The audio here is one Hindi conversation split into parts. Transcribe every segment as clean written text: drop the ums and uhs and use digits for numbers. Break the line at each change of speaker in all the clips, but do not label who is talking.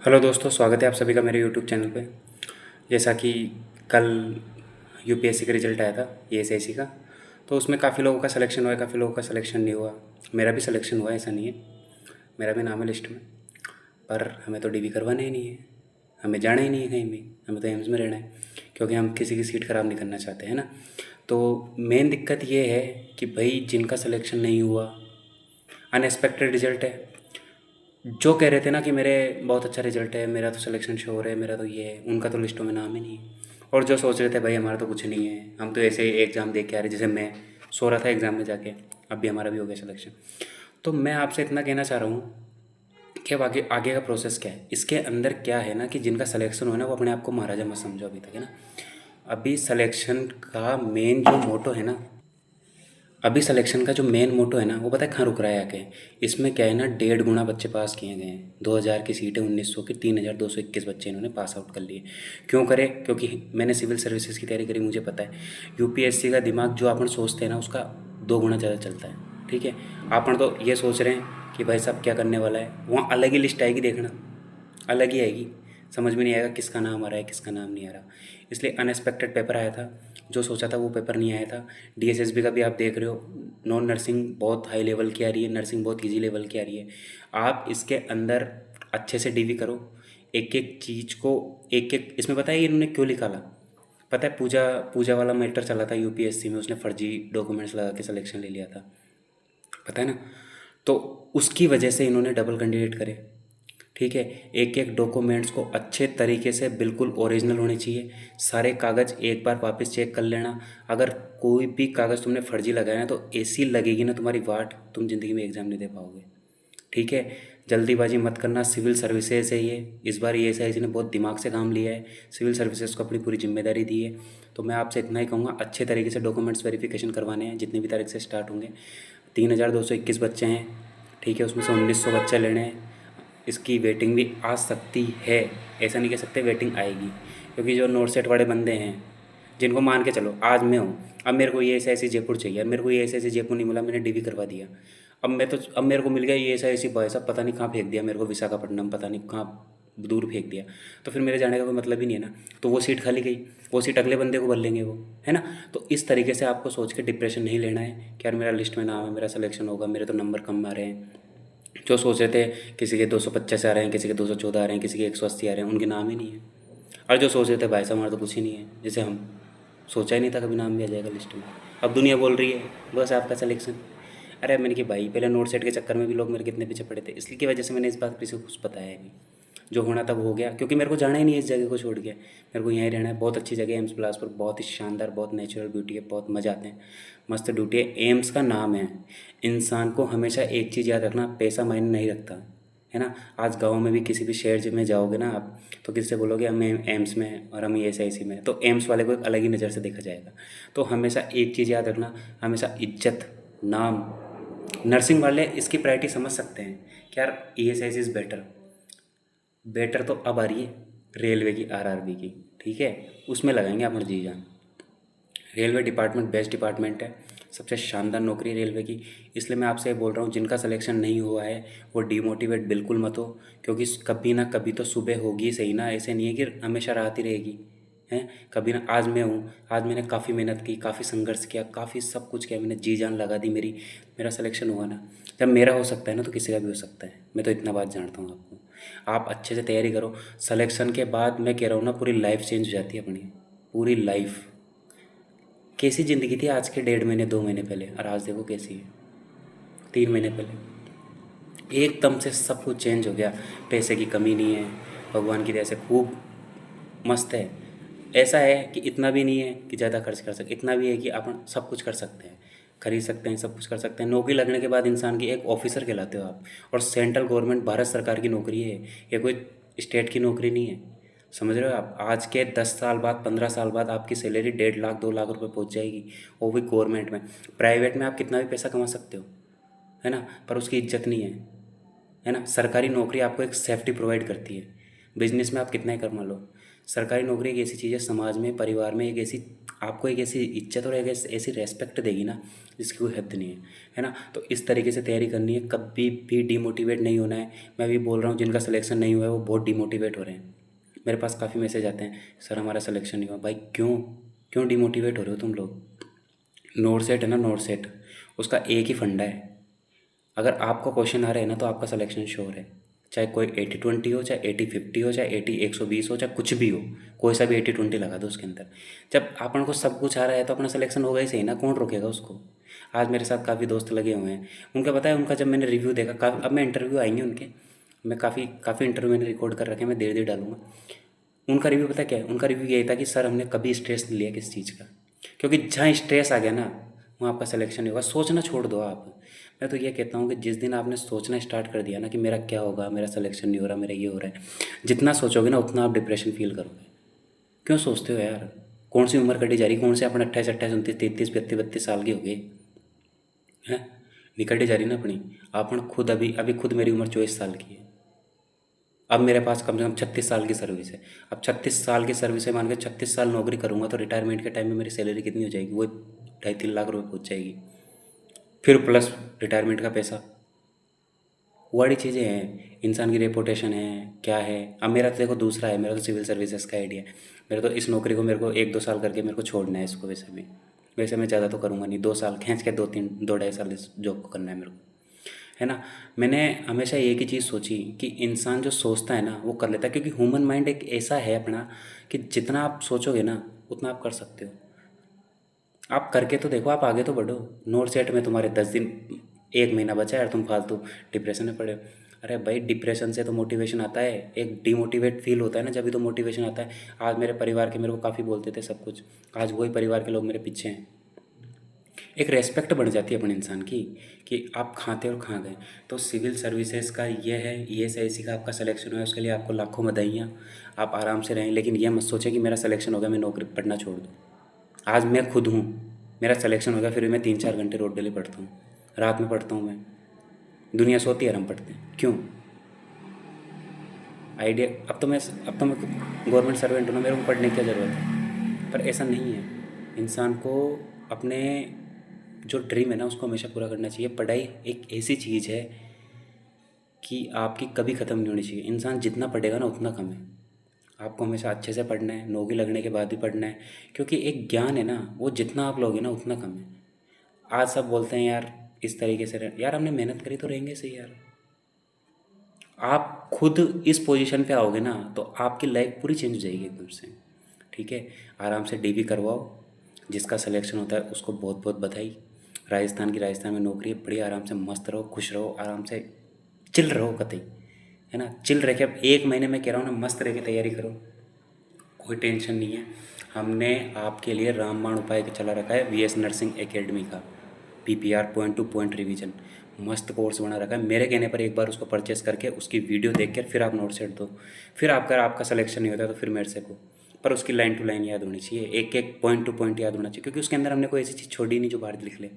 हेलो दोस्तों, स्वागत है आप सभी का मेरे यूट्यूब चैनल पे। जैसा कि कल यूपीएससी का रिजल्ट आया था, एएसआईसी का, तो उसमें काफ़ी लोगों का सिलेक्शन हुआ है, काफ़ी लोगों का सिलेक्शन नहीं हुआ। मेरा भी सिलेक्शन हुआ है, ऐसा नहीं है, मेरा भी नाम है लिस्ट में। पर हमें तो डीवी करवाना ही नहीं है, हमें जाना ही नहीं है कहीं भी, हमें तो एम्स में रहना है, क्योंकि हम किसी की सीट ख़राब नहीं करना चाहते, है ना। तो मेन दिक्कत ये है कि भाई जिनका सिलेक्शन नहीं हुआ, अनएक्सपेक्टेड रिजल्ट है। जो कह रहे थे ना कि मेरे बहुत अच्छा रिजल्ट है, मेरा तो सिलेक्शन श्योर है, मेरा तो ये है, उनका तो लिस्टों में नाम ही नहीं है। और जो सोच रहे थे भाई हमारा तो कुछ नहीं है, हम तो ऐसे ही एग्ज़ाम दे के आ रहे, जैसे मैं सो रहा था एग्ज़ाम में जाके, अब भी हमारा भी हो गया सिलेक्शन। तो मैं आपसे इतना कहना चाह रहा हूँ कि अब आगे आगे का प्रोसेस क्या है, इसके अंदर क्या है ना, कि जिनका सिलेक्शन हो ना वो अपने आप को महाराजा मत समझो अभी तक, है ना। अभी सिलेक्शन का मेन जो मोटो है ना, अभी सिलेक्शन का जो मेन मोटो है ना, वो पता है कहाँ रुक रहा है आके। इसमें क्या है ना, 1.5 गुना बच्चे पास किए गए हैं। 2000 की सीटें 1900 की, 3221 बच्चे इन्होंने पास आउट कर लिए। क्यों करे? क्योंकि मैंने सिविल सर्विसेज की तैयारी करी, मुझे पता है यूपीएससी का दिमाग जो अपन सोचते हैं ना, उसका 2 गुना ज़्यादा चलता है। ठीक है, अपन तो ये सोच रहे हैं कि भाई साहब क्या करने वाला है, वहाँ अलग ही लिस्ट आएगी, देखना अलग ही आएगी, समझ में नहीं आएगा किसका नाम आ रहा है किसका नाम नहीं आ रहा। इसलिए अनएक्सपेक्टेड पेपर आया था, जो सोचा था वो पेपर नहीं आया था। डीएसएसबी का भी आप देख रहे हो, नॉन नर्सिंग बहुत हाई लेवल की आ रही है, नर्सिंग बहुत इजी लेवल की आ रही है। आप इसके अंदर अच्छे से डीवी करो, एक एक चीज़ को, एक एक इसमें पता है इन्होंने क्यों निकाला? पता है, पूजा पूजा वाला मैटर चला था यूपीएससी में, उसने फर्जी डॉक्यूमेंट्स लगा के सिलेक्शन ले लिया था, पता है ना। तो उसकी वजह से इन्होंने डबल कैंडिडेट करे। ठीक है, एक एक डॉक्यूमेंट्स को अच्छे तरीके से बिल्कुल ओरिजिनल होने चाहिए। सारे कागज़ एक बार वापस चेक कर लेना। अगर कोई भी कागज़ तुमने फर्जी लगाया ना, तो ऐसी लगेगी ना तुम्हारी वाट, तुम ज़िंदगी में एग्ज़ाम नहीं दे पाओगे। ठीक है, जल्दीबाजी मत करना। सिविल सर्विसेज है ये, इस बार ये एसआईसी ने बहुत दिमाग से काम लिया है, सिविल सर्विसेज को अपनी पूरी जिम्मेदारी दी है। तो मैं आपसे इतना ही कहूँगा, अच्छे तरीके से डॉक्यूमेंट्स वेरिफिकेशन करवाने हैं, जितनी भी तारीख से स्टार्ट होंगे। 3221 बच्चे हैं, ठीक है, उसमें से 1900 बच्चे लेने हैं। इसकी वेटिंग भी आ सकती है, ऐसा नहीं कह सकते वेटिंग आएगी, क्योंकि जो नोट सेट वाले बंदे हैं, जिनको मान के चलो आज मैं हूँ, अब मेरे को ये ऐसा ऐसी जयपुर चाहिए, अब मेरे को ये ऐसे ऐसी जयपुर नहीं मिला, मैंने डीवी करवा दिया। अब मेरे को मिल गया ये ऐसा ऐसी भाई साहब, पता नहीं कहाँ फेंक दिया मेरे को, विशाखापट्टनम पता नहीं कहाँ दूर फेंक दिया, तो फिर मेरे जाने का कोई मतलब ही नहीं है ना। तो वो सीट खाली गई, वो सीट अगले बंदे को भर लेंगे वो, है ना। तो इस तरीके से आपको सोच के डिप्रेशन नहीं लेना है कि यार मेरा लिस्ट में नाम है, मेरा सिलेक्शन होगा, मेरे तो नंबर कम आ रहे हैं। जो सोच रहे थे किसी के 250 आ रहे हैं, किसी के 214 आ रहे हैं, किसी के 180 आ रहे हैं, उनके नाम ही नहीं है। और जो सोच रहे थे भाई साहब हमारा तो कुछ ही नहीं है, जैसे हम सोचा ही नहीं था कभी नाम भी आ जाएगा लिस्ट में, अब दुनिया बोल रही है बस आपका सिलेक्शन। अरे मैंने कि भाई पहले नोट सेट के चक्कर में भी लोग मेरे कितने पीछे पड़े थे, इसलिए की वजह से मैंने इस बात किसी को कुछ बताया नहीं। जो होना था वो हो गया, क्योंकि मेरे को जाना ही नहीं है इस जगह को छोड़ के, मेरे को यहीं रहना है। बहुत अच्छी जगह है एम्स बिलासपुर, बहुत ही शानदार, बहुत नेचुरल ब्यूटी है, बहुत मज़ा आते हैं, मस्त ड्यूटी है। एम्स का नाम है, इंसान को हमेशा एक चीज़ याद रखना, पैसा मायने नहीं रखता, है ना। आज गांव में भी किसी भी शहर में जाओगे ना आप, तो किससे बोलोगे हम एम्स में हैं और हम एसआईसी में हैं, तो एम्स वाले को एक अलग ही नज़र से देखा जाएगा। तो हमेशा एक चीज़ याद रखना, हमेशा इज्जत, नाम। नर्सिंग वाले इसकी प्रायोरिटी समझ सकते हैं कि यार एएसआईसी इज़ बेटर। बेटर तो अब आ रही है रेलवे की, आरआरबी की, ठीक है, उसमें लगाएंगे अपना जी जान। रेलवे डिपार्टमेंट बेस्ट डिपार्टमेंट है, सबसे शानदार नौकरी है रेलवे की। इसलिए मैं आपसे बोल रहा हूँ, जिनका सिलेक्शन नहीं हुआ है वो डिमोटिवेट बिल्कुल मत हो, क्योंकि कभी ना कभी तो सुबह होगी सही ना, ऐसे नहीं है कि हमेशा रात ही रहेगी, हैं। कभी ना, आज मैं हूँ, आज मैंने काफ़ी मेहनत की, काफ़ी संघर्ष किया, काफ़ी सब कुछ किया, मैंने जी जान लगा दी, मेरा सिलेक्शन हुआ ना। जब मेरा हो सकता है ना, तो किसी का भी हो सकता है, मैं तो इतना बात जानता हूँ आपको। आप अच्छे से तैयारी करो, सिलेक्शन के बाद मैं कह रहा हूँ ना, पूरी लाइफ चेंज हो जाती है अपनी, पूरी लाइफ। कैसी ज़िंदगी थी आज के 1.5 महीने 2 महीने पहले, और आज देखो कैसी है 3 महीने पहले, एकदम से सब कुछ चेंज हो गया। पैसे की कमी नहीं है, भगवान की दया से खूब मस्त है। ऐसा है कि इतना भी नहीं है कि ज़्यादा खर्च कर सके, इतना भी है कि अपन सब कुछ कर सकते हैं, खरीद सकते हैं, सब कुछ कर सकते हैं। नौकरी लगने के बाद इंसान की एक ऑफिसर कहलाते हो आप, और सेंट्रल गवर्नमेंट भारत सरकार की नौकरी है, ये कोई स्टेट की नौकरी नहीं है। समझ रहे हो आप? आज के 10 साल बाद, 15 साल बाद आपकी सैलरी 1.5 लाख 2 लाख रुपए पहुंच जाएगी, वो भी गवर्नमेंट में। प्राइवेट में आप कितना भी पैसा कमा सकते हो, है ना, पर उसकी इज्जत नहीं है ना। सरकारी नौकरी आपको एक सेफ्टी प्रोवाइड करती है, बिजनेस में आप कितना ही कमा लो, सरकारी नौकरी एक ऐसी चीज़ है, समाज में, परिवार में एक ऐसी, आपको एक ऐसी इज्जत और एक ऐसी रेस्पेक्ट देगी ना जिसकी कोई हद नहीं है ना। तो इस तरीके से तैयारी करनी है, कभी भी डिमोटिवेट नहीं होना है। मैं भी बोल रहा हूँ, जिनका सिलेक्शन नहीं हुआ है वो बहुत डिमोटिवेट हो रहे हैं। मेरे पास काफ़ी मैसेज आते हैं, सर हमारा सिलेक्शन नहीं हुआ। भाई क्यों क्यों डिमोटिवेट हो रहे हो तुम लोग? नोट सेट है ना, नोट सेट, उसका एक ही फंडा है। अगर आपका क्वेश्चन आ रहा है ना तो आपका सिलेक्शन श्योर है। चाहे कोई 80-20 हो, चाहे 80-50 हो, चाहे 80-120 हो, चाहे कुछ भी हो, कोई सा भी 80-20 लगा दो उसके अंदर। जब अपन को सब कुछ आ रहा है तो अपना सिलेक्शन होगा ही सही ना, कौन रोकेगा उसको? आज मेरे साथ काफ़ी दोस्त लगे हुए हैं, उनका पता है, उनका जब मैंने रिव्यू देखा, काफ़ी, अब मैं इंटरव्यू आएंगे उनके, मैं काफ़ी काफ़ी इंटरव्यू मैंने रिकॉर्ड कर रखे हैं, मैं देर देर डालूंगा। उनका रिव्यू पता क्या है? उनका रिव्यू यही था कि सर हमने कभी स्ट्रेस नहीं लिया किस चीज़ का, क्योंकि जहाँ स्ट्रेस आ गया ना वहाँ आपका सिलेक्शन नहीं होगा। सोचना छोड़ दो आप। मैं तो ये कहता हूँ कि जिस दिन आपने सोचना स्टार्ट कर दिया ना कि मेरा क्या होगा, मेरा सिलेक्शन नहीं हो रहा, मेरा ये हो रहा है, जितना सोचोगे ना उतना आप डिप्रेशन फील करोगे। क्यों सोचते हो यार? कौन सी उम्र कटी जा रही, कौन से अपन 28-29-30-32-32 साल के हो गए हैं? निकलती जा रही ना अपनी। अपन खुद अभी अभी खुद मेरी उम्र 24 साल की है। अब मेरे पास कम से कम 36 साल की सर्विस है। अब 36 साल की सर्विस है, मान के 36 साल नौकरी करूँगा तो रिटायरमेंट के टाइम में मेरी सैलरी कितनी हो जाएगी? वो 2.5-3 लाख रुपये पहुँच जाएगी, फिर प्लस रिटायरमेंट का पैसा। वो बड़ी चीज़ें हैं, इंसान की रेपुटेशन है, क्या है। अब मेरा तो देखो दूसरा है, मेरा तो सिविल सर्विसेज का आइडिया है। मेरा तो इस नौकरी को मेरे को 1-2 साल करके मेरे को छोड़ना है इसको। वैसे मैं ज़्यादा तो करूँगा नहीं, 2 साल खींच के, 2-3 2 ढाई साल इस जॉब को करना है मेरे को, है ना। मैंने हमेशा एक ही चीज़ सोची कि इंसान जो सोचता है ना वो कर लेता है, क्योंकि ह्यूमन माइंड एक ऐसा है अपना कि जितना आप सोचोगे ना उतना आप कर सकते हो। आप करके तो देखो, आप आगे तो बढ़ो। नोट सेट में तुम्हारे 10 दिन, 1 महीना बचा है और तुम फालतू डिप्रेशन में पड़े हो। अरे भाई, डिप्रेशन से तो मोटिवेशन आता है, एक डिमोटिवेट फील होता है ना, जब भी तो मोटिवेशन आता है। आज मेरे परिवार के मेरे को काफ़ी बोलते थे सब कुछ, आज वही परिवार के लोग मेरे पीछे हैं। एक रेस्पेक्ट बढ़ जाती है अपने इंसान की कि आप कहाँ थे और कहाँ गए। तो सिविल सर्विसेज का ये है, ESIC का आपका सिलेक्शन हुआ है, उसके लिए आपको लाखों बधाइयाँ। आप आराम से रहें, लेकिन ये मत सोचें कि मेरा सिलेक्शन हो गया मैं नौकरी पढ़ना छोड़ दूँ। आज मैं खुद हूँ, मेरा सिलेक्शन हो गया फिर भी मैं 3-4 घंटे रोज डेली पढ़ता हूँ, रात में पढ़ता हूँ मैं। दुनिया सोती है और हम पढ़ते हैं, क्यों? आइडिया, अब तो मैं गवर्नमेंट सर्वेंट हूँ ना, मेरे को पढ़ने की क्या ज़रूरत है? पर ऐसा नहीं है। इंसान को अपने जो ड्रीम है ना उसको हमेशा पूरा करना चाहिए। पढ़ाई एक ऐसी चीज़ है कि आपकी कभी ख़त्म नहीं होनी चाहिए। इंसान जितना पढ़ेगा ना उतना कम है। आपको हमेशा अच्छे से पढ़ना है, नौकरी लगने के बाद भी पढ़ना है, क्योंकि एक ज्ञान है ना वो जितना आप लोगे ना उतना कम है। आज सब बोलते हैं यार इस तरीके से यार हमने मेहनत करी तो रहेंगे सही यार। आप खुद इस पोजीशन पे आओगे ना तो आपकी लाइफ पूरी चेंज हो जाएगी एकदम से। ठीक है, आराम से DV करवाओ, जिसका सिलेक्शन होता है उसको बहुत बहुत बधाई। राजस्थान में नौकरी है, बढ़िया, आराम से मस्त रहो, खुश रहो, आराम से चिल रहो कतई, है ना। चिल रह के, अब 1 महीने में कह रहा हूँ ना, मस्त रह के तैयारी करो, कोई टेंशन नहीं है। हमने आपके लिए रामबाण उपाय चला रखा है, VS नर्सिंग एकेडमी का, PPR point two point revision, मस्त कोर्स बना रखा है। मेरे कहने पर एक बार उसको परचेस करके उसकी वीडियो देख कर फिर आप नोट सेट दो। फिर आपका सिलेक्शन नहीं होता तो फिर मेरे से को, पर उसकी लाइन टू लाइन याद होनी चाहिए, एक एक पॉइंट टू पॉइंट याद होना चाहिए, क्योंकि उसके अंदर हमने कोई ऐसी चीज़ छोड़ी नहीं जो बाहर लिख ले।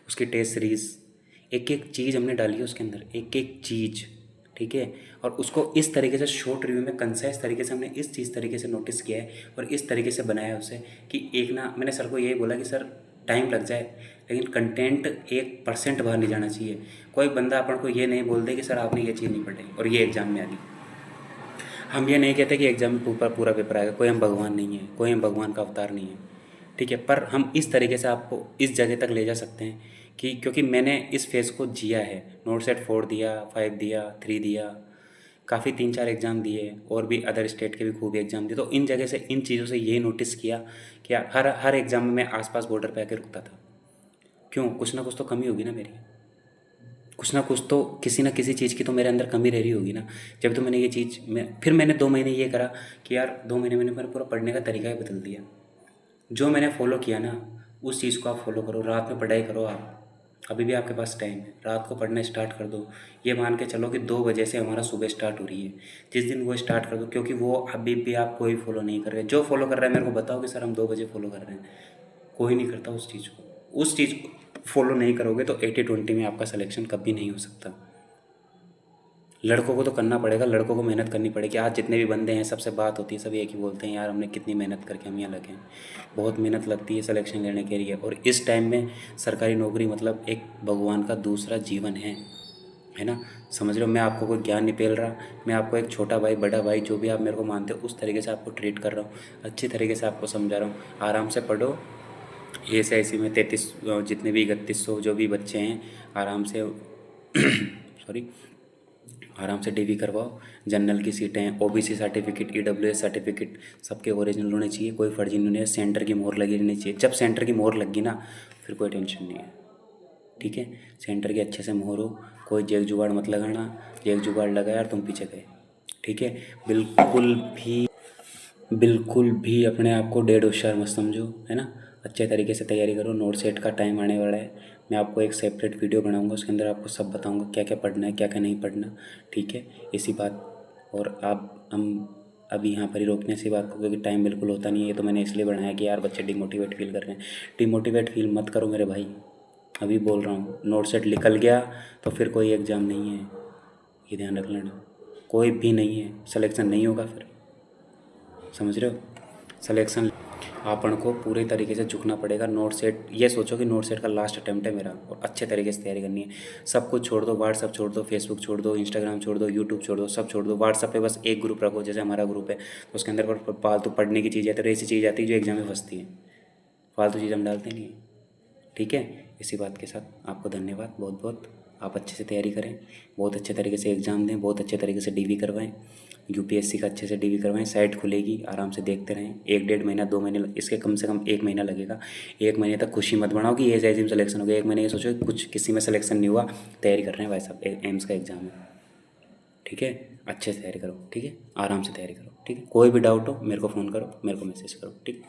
उसकी टेस्ट सीरीज़, एक एक चीज़ हमने डाली है उसके अंदर, एक एक चीज़। ठीक है, और उसको इस तरीके से शॉर्ट रिव्यू में कंसाइज तरीके से हमने इस चीज़ तरीके से नोटिस किया है और इस तरीके से बनाया है उसे कि एक ना, मैंने सर को यही बोला कि सर टाइम लग जाए लेकिन कंटेंट 1% बाहर नहीं जाना चाहिए। कोई बंदा अपन को ये नहीं बोल दे कि सर आपने ये चीज़ नहीं पढ़ी और ये एग्ज़ाम में आ गई। हम ये नहीं कहते कि एग्ज़ाम में पूरा पूरा पेपर आएगा, कोई हम भगवान नहीं है, कोई हम भगवान का अवतार नहीं है। ठीक है, पर हम इस तरीके से आपको इस जगह तक ले जा सकते हैं कि क्योंकि मैंने इस फेज़ को जिया है। नोट सेट 4 दिया, 5 दिया, 3 दिया, काफ़ी 3-4 एग्ज़ाम दिए और भी अदर स्टेट के भी खूब एग्ज़ाम दिए। तो इन जगह से, इन चीज़ों से ये नोटिस किया कि यार हर हर एग्ज़ाम में मैं आसपास बॉर्डर पे आके रुकता था। क्यों? कुछ ना कुछ तो कमी होगी ना मेरी, कुछ ना कुछ तो, किसी ना किसी चीज़ की तो मेरे अंदर कमी रह रही होगी ना। जब तो मैंने ये चीज़, फिर मैंने 2 महीने ये करा कि यार 2 महीने मैंने मेरा पूरा पढ़ने का तरीका ही बदल दिया। जो मैंने फॉलो किया ना उस चीज़ को आप फॉलो करो, रात में पढ़ाई करो आप। अभी भी आपके पास टाइम है, रात को पढ़ना स्टार्ट कर दो। ये मान के चलो कि 2 बजे से हमारा सुबह स्टार्ट हो रही है, जिस दिन वो स्टार्ट कर दो, क्योंकि वो अभी भी आप कोई फॉलो नहीं कर रहे। जो फॉलो कर रहा है मेरे को बताओ कि सर हम 2 बजे फॉलो कर रहे हैं, कोई नहीं करता उस चीज़ को। उस चीज़ को फॉलो नहीं करोगे तो 80-20 में आपका सिलेक्शन कभी नहीं हो सकता। लड़कों को तो करना पड़ेगा, लड़कों को मेहनत करनी पड़ेगी। आज जितने भी बंदे हैं सबसे बात होती है, सब एक ही बोलते हैं यार हमने कितनी मेहनत करके हम यहाँ लगे हैं। बहुत मेहनत लगती है सिलेक्शन लेने के लिए, और इस टाइम में सरकारी नौकरी मतलब एक भगवान का दूसरा जीवन है ना। समझ रहे हो, मैं आपको कोई ज्ञान नहीं पेल रहा, मैं आपको एक छोटा भाई, बड़ा भाई, जो भी आप मेरे को मानते हो उस तरीके से आपको ट्रीट कर रहा हूँ, अच्छी तरीके से आपको समझा रहा हूँ। आराम से पढ़ो। ASIC में 33 जितने भी 3100 जो भी बच्चे हैं, आराम से सॉरी, आराम से DV करवाओ। जनरल की सीटें हैं, OBC सर्टिफिकेट, EWS सर्टिफिकेट सबके ओरिजिनल होने चाहिए, कोई फर्जी नहीं है। सेंटर की मोहर लगी रहनी चाहिए। जब सेंटर की मोहर लगी ना, फिर कोई टेंशन नहीं है, ठीक है। सेंटर की अच्छे से मोहर हो, कोई जेग जुगाड़ मत लगाना। जेग जुगाड़ लगाया और तुम पीछे गए, ठीक है। बिल्कुल भी अपने आप को डेढ़ होशियार मत समझो, है ना। अच्छे तरीके से तैयारी करो। नोट सेट का टाइम आने वाला है, मैं आपको एक सेपरेट वीडियो बनाऊंगा, उसके अंदर आपको सब बताऊंगा क्या क्या पढ़ना है, क्या क्या नहीं पढ़ना, ठीक है। इसी बात, और आप हम अभी यहाँ पर ही रोकने से बात को, क्योंकि टाइम बिल्कुल होता नहीं है। ये तो मैंने इसलिए बनाया कि यार बच्चे डिमोटिवेट फील कर रहे हैं। डिमोटिवेट फील मत करो मेरे भाई, अभी बोल रहा हूँ। नोट सेट निकल गया तो फिर कोई एग्ज़ाम नहीं है, ये ध्यान रख लेना। कोई भी नहीं है, सिलेक्शन नहीं होगा फिर, समझ रहे हो। सिलेक्शन आपन को पूरे तरीके से झुकना पड़ेगा। नोट सेट, ये सोचो कि नोट सेट का लास्ट अटैम्प्ट है मेरा, और अच्छे तरीके से तैयारी करनी है। सब कुछ छोड़ दो, व्हाट्सअप छोड़ दो, फेसबुक छोड़ दो, इंस्टाग्राम छोड़ दो, यूट्यूब छोड़ दो, सब छोड़ दो। व्हाट्सअप पे बस एक ग्रुप रखो, जैसे हमारा ग्रुप है, तो उसके अंदर पर फालतू पढ़ने की चीज़ आती है, तो ऐसी चीज़ आती है जो एग्जाम में फंसती है। फालतू चीज़ हम डालते नहीं हैं, ठीक है। इसी बात के साथ आपको धन्यवाद बहुत बहुत। आप अच्छे से तैयारी करें, बहुत अच्छे तरीके से एग्ज़ाम दें, बहुत अच्छे तरीके से DV करवाएं, UPSC का अच्छे से DV करवाएं। साइट खुलेगी, आराम से देखते रहें। 1-1.5 महीना 2 महीने इसके कम से कम 1 महीना लगेगा। 1 महीने तक खुशी मत बनाओ कि ASIC में सिलेक्शन हो गया। 1 महीने ये सोचो कि कुछ किसी में सिलेक्शन नहीं हुआ, तैयारी कर रहे हैं भाई साहब, एम्स का एग्ज़ाम है, ठीक है। अच्छे से तैयारी करो, ठीक है। आराम से तैयारी करो, ठीक है। कोई भी डाउट हो मेरे को फ़ोन करो, मेरे को मैसेज करो, ठीक।